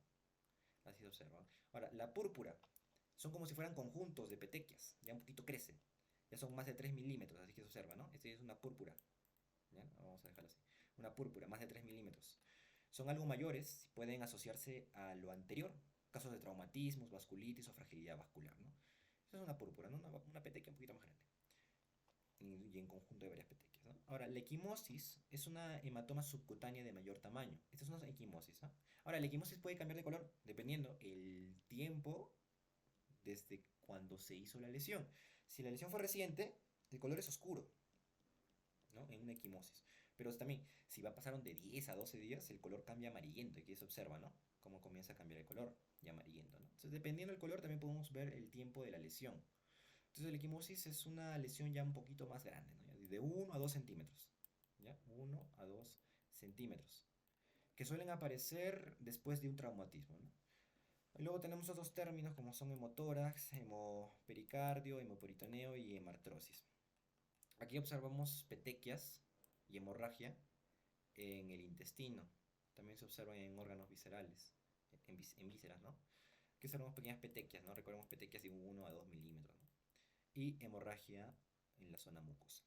Speaker 1: Así se observa. Ahora, la púrpura son como si fueran conjuntos de petequias, ya un poquito crece, ya son más de 3 milímetros, así que se observa, ¿no? Esta es una púrpura, ¿ya? Vamos a dejarlo así. Una púrpura, más de 3 milímetros. Son algo mayores, pueden asociarse a lo anterior, casos de traumatismos, vasculitis o fragilidad vascular, ¿no? Eso es una púrpura, ¿no? Una petequia un poquito más grande y en conjunto de varias petequias, ¿no? Ahora, la equimosis es una hematoma subcutánea de mayor tamaño. Esta es una equimosis, ¿no? Ahora, la equimosis puede cambiar de color dependiendo el tiempo desde cuando se hizo la lesión. Si la lesión fue reciente, el color es oscuro, ¿no? En una equimosis. Pero también, si pasaron de 10 a 12 días, el color cambia amarillento. Y aquí se observa, ¿no? Cómo comienza a cambiar el color y amarillento, ¿no? Entonces, dependiendo del color, también podemos ver el tiempo de la lesión. Entonces, la equimosis es una lesión ya un poquito más grande, ¿no? De 1 a 2 centímetros. ¿Ya? 1 a 2 centímetros. Que suelen aparecer después de un traumatismo, ¿no? Y luego tenemos otros términos como son hemotórax, hemopericardio, hemoperitoneo y hemartrosis. Aquí observamos petequias y hemorragia en el intestino. También se observan en órganos viscerales, en vísceras, ¿no? Aquí observamos pequeñas petequias, ¿no? Recordemos petequias de 1 a 2 milímetros, ¿no? Y hemorragia en la zona mucosa.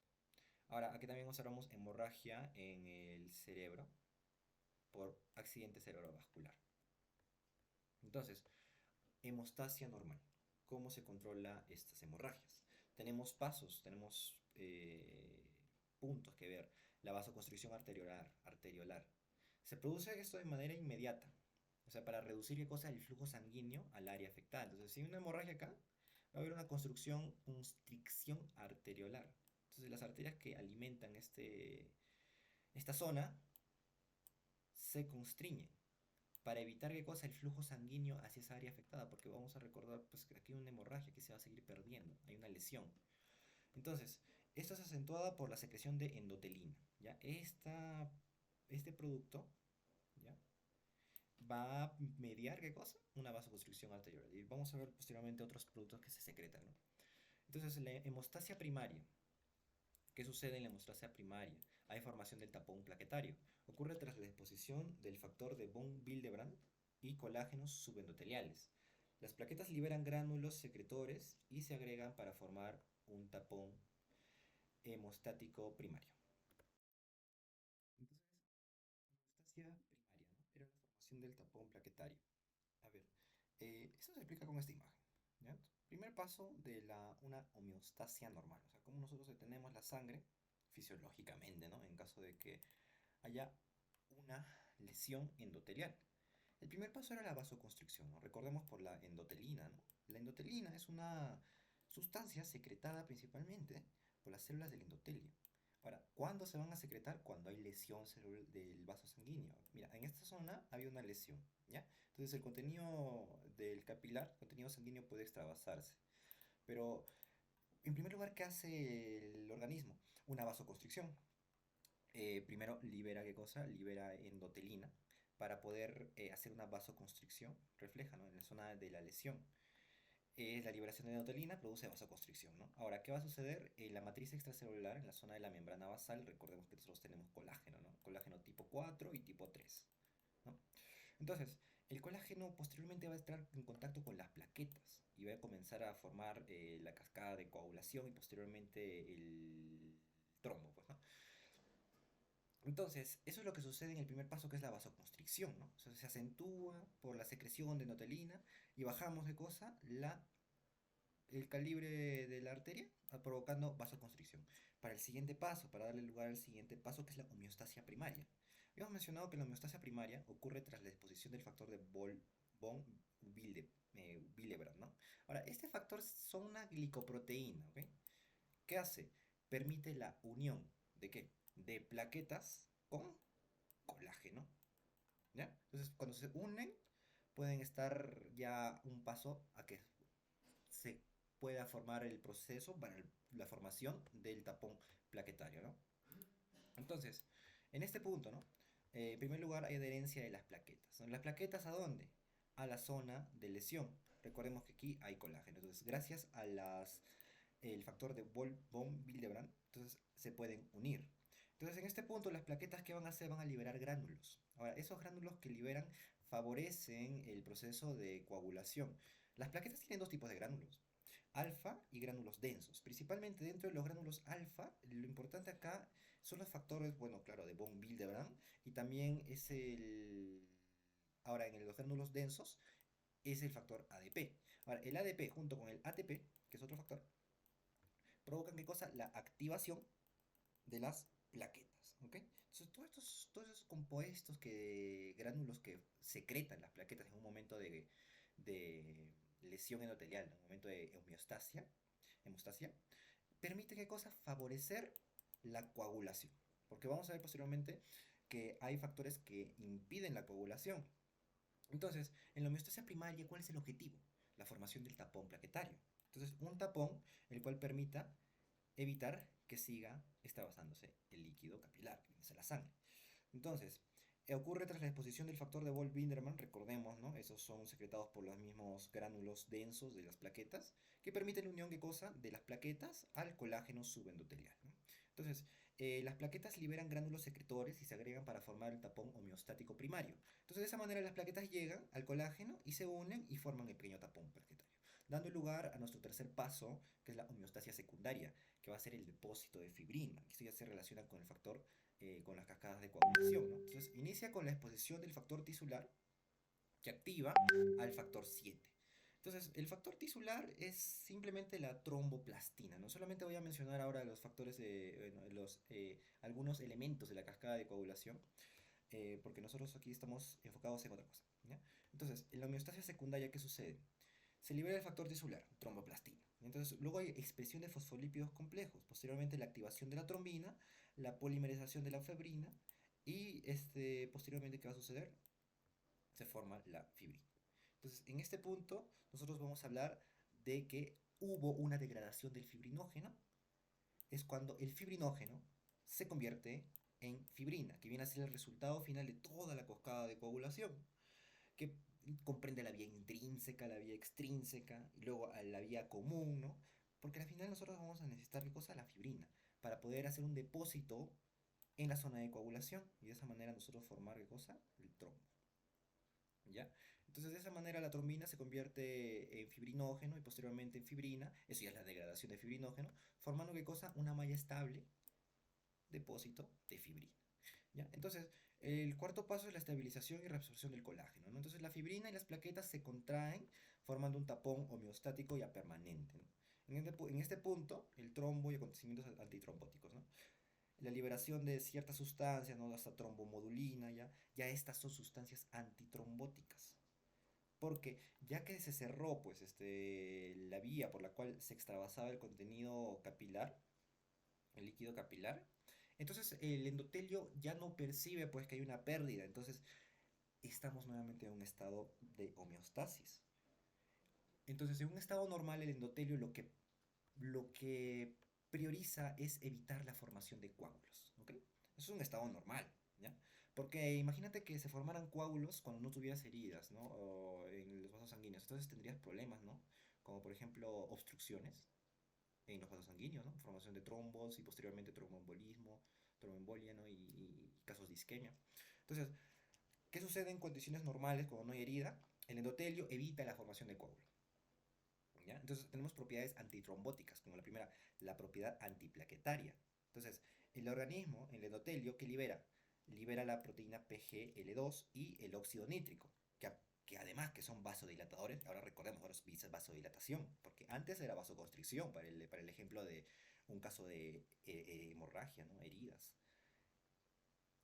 Speaker 1: Ahora, aquí también observamos hemorragia en el cerebro por accidente cerebrovascular. Entonces, hemostasia normal. ¿Cómo se controla estas hemorragias? Tenemos pasos, tenemos puntos que ver. La vasoconstricción arteriolar. Se produce esto de manera inmediata. O sea, para reducir ¿qué cosa? El flujo sanguíneo al área afectada. Entonces, si hay una hemorragia acá, va a haber una constricción arteriolar. Entonces, las arterias que alimentan esta zona se constriñen para evitar ¿qué cosa? El flujo sanguíneo hacia esa área afectada, porque vamos a recordar pues, que aquí hay una hemorragia que se va a seguir perdiendo, hay una lesión. Entonces, esto es acentuada por la secreción de endotelina, ¿ya? Este producto, ¿ya? Va a mediar ¿qué cosa? Una vasoconstricción arterial. Y vamos a ver posteriormente otros productos que se secretan, ¿no? Entonces, la hemostasia primaria. ¿Qué sucede en la hemostasia primaria? Hay formación del tapón plaquetario. Ocurre tras la exposición del factor de von Willebrand y colágenos subendoteliales. Las plaquetas liberan gránulos secretores y se agregan para formar un tapón hemostático primario. Entonces, hemostasia primaria, ¿no? Era la formación del tapón plaquetario. A ver, eso se explica con esta imagen, ¿ya? Primer paso de una homeostasia normal, o sea, cómo nosotros detenemos la sangre fisiológicamente, ¿no? En caso de que haya una lesión endotelial. El primer paso era la vasoconstricción, ¿no? Recordemos por la endotelina, ¿no? La endotelina es una sustancia secretada principalmente por las células del endotelio. Ahora, ¿cuándo se van a secretar? Cuando hay lesión del vaso sanguíneo. Mira, en esta zona había una lesión, ¿ya? Entonces el contenido del capilar, el contenido sanguíneo puede extravasarse. Pero, en primer lugar, ¿qué hace el organismo? Una vasoconstricción. Primero libera, ¿qué cosa? Libera endotelina para poder hacer una vasoconstricción, refleja, ¿no? En la zona de la lesión. La liberación de endotelina produce vasoconstricción, ¿no? Ahora, ¿qué va a suceder? En la matriz extracelular, en la zona de la membrana basal, recordemos que nosotros tenemos colágeno, ¿no? Colágeno tipo 4 y tipo 3, ¿no? Entonces, el colágeno posteriormente va a estar en contacto con las plaquetas y va a comenzar a formar la cascada de coagulación y posteriormente el trombo, pues, ¿no? Entonces, eso es lo que sucede en el primer paso, que es la vasoconstricción, ¿no? O sea, se acentúa por la secreción de endotelina y bajamos de cosa el calibre de la arteria, provocando vasoconstricción. Para el siguiente paso, para darle lugar al siguiente paso, que es la homeostasia primaria. Habíamos mencionado que la homeostasia primaria ocurre tras la exposición del factor de von Willebrand, ¿no? Ahora, este factor son una glicoproteína, ¿ok? ¿Qué hace? Permite la unión ¿de qué? De plaquetas con colágeno, ¿ya? Entonces, cuando se unen, pueden estar ya un paso a que se pueda formar el proceso para la formación del tapón plaquetario, ¿no? Entonces, en este punto, ¿no? En primer lugar, hay adherencia de las plaquetas, ¿no? ¿Las plaquetas a dónde? A la zona de lesión. Recordemos que aquí hay colágeno. Entonces, gracias a el factor de von Willebrand, entonces se pueden unir. Entonces, en este punto, las plaquetas que van a hacer van a liberar gránulos. Ahora, esos gránulos que liberan favorecen el proceso de coagulación. Las plaquetas tienen dos tipos de gránulos: alfa y gránulos densos. Principalmente dentro de los gránulos alfa, lo importante acá son los factores, bueno, claro, de von Willebrand, y también es ahora en los gránulos densos es el factor ADP. Ahora, el ADP junto con el ATP, que es otro factor, provocan, ¿qué cosa? La activación de las plaquetas, ¿ok? Entonces, todos estos compuestos, gránulos que secretan las plaquetas en un momento de lesión endotelial, en un momento de hemostasia, permite, ¿qué cosa? Favorecer la coagulación. Porque vamos a ver posteriormente que hay factores que impiden la coagulación. Entonces, en la homeostasia primaria, ¿cuál es el objetivo? La formación del tapón plaquetario. Entonces, un tapón el cual permita evitar que siga extravasándose el líquido capilar, que es la sangre. Entonces, ocurre tras la exposición del factor de Wolff-Windermann, recordemos, ¿no? Esos son secretados por los mismos gránulos densos de las plaquetas, que permiten la unión, ¿qué cosa? De las plaquetas al colágeno subendotelial, ¿no? Entonces, las plaquetas liberan gránulos secretores y se agregan para formar el tapón homeostático primario. Entonces, de esa manera las plaquetas llegan al colágeno y se unen y forman el pequeño tapón plaquetario, dando lugar a nuestro tercer paso, que es la homeostasia secundaria, que va a ser el depósito de fibrina. Esto ya se relaciona con el factor, con las cascadas de coagulación, ¿no? Entonces, inicia con la exposición del factor tisular, que activa al factor 7. Entonces, el factor tisular es simplemente la tromboplastina. No solamente voy a mencionar ahora los factores bueno, algunos elementos de la cascada de coagulación, porque nosotros aquí estamos enfocados en otra cosa, ¿ya? Entonces, en la homeostasia secundaria, ¿qué sucede? Se libera el factor tisular, tromboplastina. Entonces, luego hay expresión de fosfolípidos complejos, posteriormente la activación de la trombina, la polimerización de la fibrina y posteriormente, ¿qué va a suceder? Se forma la fibrina. Entonces, en este punto, nosotros vamos a hablar de que hubo una degradación del fibrinógeno. Es cuando el fibrinógeno se convierte en fibrina, que viene a ser el resultado final de toda la cascada de coagulación, que comprende la vía intrínseca, la vía extrínseca y luego a la vía común, ¿no? Porque al final nosotros vamos a necesitar, ¿qué cosa? La fibrina, para poder hacer un depósito en la zona de coagulación y de esa manera nosotros formar, ¿qué cosa? El trombo, ¿ya? Entonces de esa manera la trombina se convierte en fibrinógeno y posteriormente en fibrina, eso ya es la degradación de fibrinógeno, formando, ¿qué cosa? Una malla estable, depósito de fibrina, ¿ya? Entonces, el cuarto paso es la estabilización y reabsorción del colágeno, ¿no? Entonces, la fibrina y las plaquetas se contraen formando un tapón homeostático ya permanente, ¿no? En este punto, el trombo y acontecimientos antitrombóticos, ¿no? La liberación de ciertas sustancias, ¿no? Hasta trombomodulina, ya estas son sustancias antitrombóticas. Porque ya que se cerró, pues, la vía por la cual se extravasaba el contenido capilar, el líquido capilar, entonces el endotelio ya no percibe, pues, que hay una pérdida. Entonces estamos nuevamente en un estado de homeostasis. Entonces, en un estado normal, el endotelio lo que prioriza es evitar la formación de coágulos, ¿ok? Eso es un estado normal, ¿ya? Porque imagínate que se formaran coágulos cuando no tuvieras heridas, ¿no? O en los vasos sanguíneos. Entonces tendrías problemas, ¿no? Como por ejemplo obstrucciones en los vasos sanguíneos, ¿no? Formación de trombos y posteriormente tromboembolismo, tromboembolia, ¿no? Y casos de isquemia. Entonces, ¿qué sucede en condiciones normales cuando no hay herida? El endotelio evita la formación de coágulos, ¿ya? Entonces tenemos propiedades antitrombóticas, como la primera, la propiedad antiplaquetaria. Entonces, el organismo, el endotelio, ¿qué libera? Libera la proteína PGL2 y el óxido nítrico, que además que son vasodilatadores, ahora recordemos, ahora es vasodilatación, porque antes era vasoconstricción, para el ejemplo de un caso de hemorragia, ¿no? Heridas.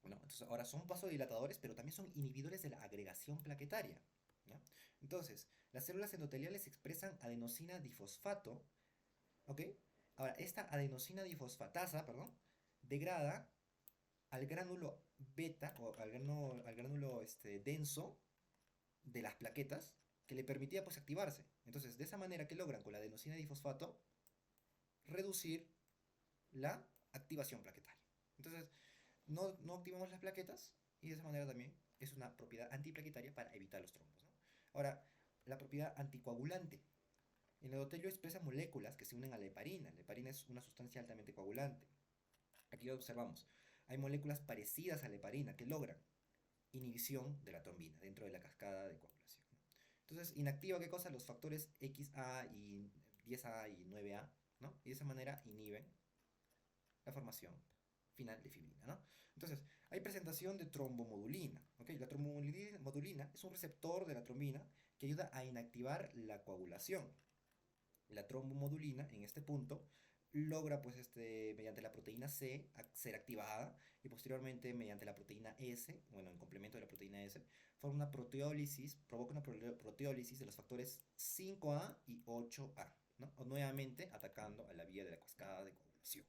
Speaker 1: ¿No? Entonces, ahora son vasodilatadores, pero también son inhibidores de la agregación plaquetaria, ¿ya? Entonces, las células endoteliales expresan adenosina difosfato, ¿ok? Ahora, esta adenosina difosfatasa, perdón, degrada al gránulo beta o al gránulo denso de las plaquetas que le permitía pues activarse. Entonces, de esa manera que logran con la adenosina difosfato reducir la activación plaquetaria. Entonces, no activamos las plaquetas y de esa manera también es una propiedad antiplaquetaria para evitar los trombos, ¿no? Ahora, la propiedad anticoagulante. El endotelio expresa moléculas que se unen a la heparina. La heparina es una sustancia altamente coagulante. Aquí lo observamos. Hay moléculas parecidas a la heparina que logran inhibición de la trombina dentro de la cascada de coagulación, ¿no? Entonces, inactiva qué cosa? Los factores XA y 10A y 9A, ¿no? Y de esa manera inhiben la formación final de fibrina, ¿no? Entonces, hay presentación de trombomodulina, ¿ok? La trombomodulina es un receptor de la trombina que ayuda a inactivar la coagulación. La trombomodulina, en este punto, logra, pues, mediante la proteína C, ser activada y posteriormente mediante la proteína S, bueno, en complemento de la proteína S, forma una proteólisis, provoca una proteólisis de los factores 5A y 8A, ¿no? O nuevamente atacando a la vía de la cascada de coagulación.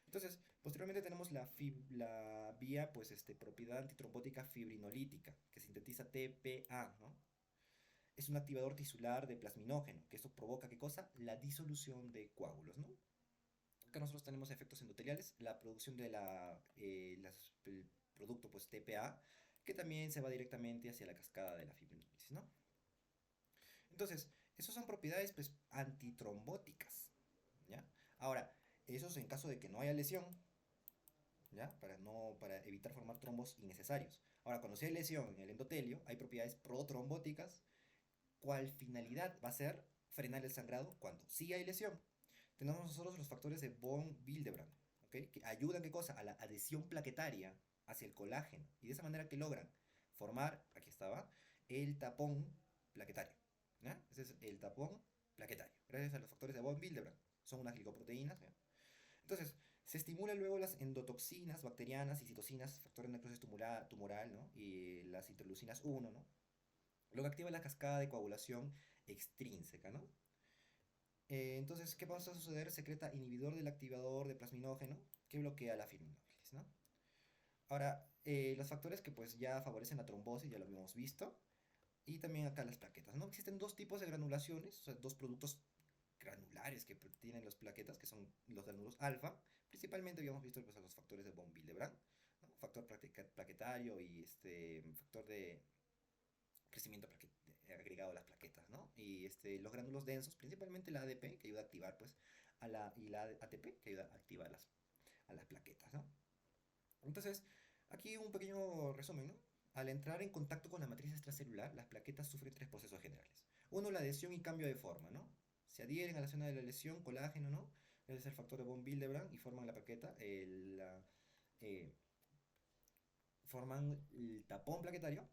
Speaker 1: Entonces, posteriormente tenemos la vía, pues, propiedad antitrombótica fibrinolítica, que sintetiza TPA, ¿no? Es un activador tisular de plasminógeno, que esto provoca, ¿qué cosa? La disolución de coágulos, ¿no? Acá nosotros tenemos efectos endoteliales, la producción de el producto, pues, TPA, que también se va directamente hacia la cascada de la fibrinólisis, ¿no? Entonces, esas son propiedades, pues, antitrombóticas, ¿ya? Ahora, eso es en caso de que no haya lesión, ¿ya? Para evitar formar trombos innecesarios. Ahora, cuando sí hay lesión en el endotelio, hay propiedades protrombóticas, cuál finalidad va a ser frenar el sangrado cuando sí hay lesión. Tenemos nosotros los factores de von Willebrand, ¿ok? Que ayudan, ¿qué cosa? A la adhesión plaquetaria hacia el colágeno. Y de esa manera que logran formar, aquí estaba, el tapón plaquetario, ¿ya? Ese es el tapón plaquetario, gracias a los factores de von Willebrand. Son unas glicoproteínas, ¿ya? Entonces, se estimulan luego las endotoxinas bacterianas y citocinas, factores de necrosis tumoral, ¿no? Y las interleucinas 1, ¿no? Luego activa la cascada de coagulación extrínseca, ¿no? Entonces, ¿qué pasa a suceder? Secreta inhibidor del activador de plasminógeno que bloquea la fibrinólisis, ¿no? Ahora, los factores que pues ya favorecen la trombosis, ya lo habíamos visto, y también acá las plaquetas, ¿no? Existen dos tipos de granulaciones, o sea, dos productos granulares que tienen las plaquetas, que son los granulos alfa. Principalmente habíamos visto pues, los factores de von Willebrand, ¿no? Factor plaquetario y factor de crecimiento agregado a las plaquetas, ¿no? Y los gránulos densos, principalmente la ADP, que ayuda a activar, pues, y la ATP, que ayuda a activar a las plaquetas, ¿no? Entonces, aquí un pequeño resumen, ¿no? Al entrar en contacto con la matriz extracelular, las plaquetas sufren tres procesos generales. Uno, la adhesión y cambio de forma, ¿no? Se adhieren a la zona de la lesión, colágeno, ¿no? Ese es el factor de von Willebrand y forman la plaqueta, forman el tapón plaquetario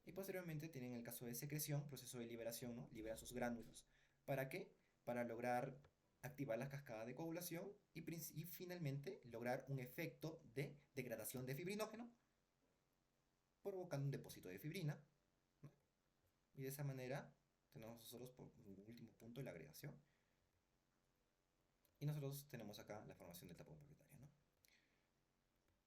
Speaker 1: y posteriormente tienen el caso de secreción, proceso de liberación, ¿no? Liberan sus gránulos. ¿Para qué? Para lograr activar la cascada de coagulación y finalmente lograr un efecto de degradación de fibrinógeno, provocando un depósito de fibrina, ¿no? Y de esa manera tenemos nosotros por un último punto la agregación. Y nosotros tenemos acá la formación del tapón plaquetario.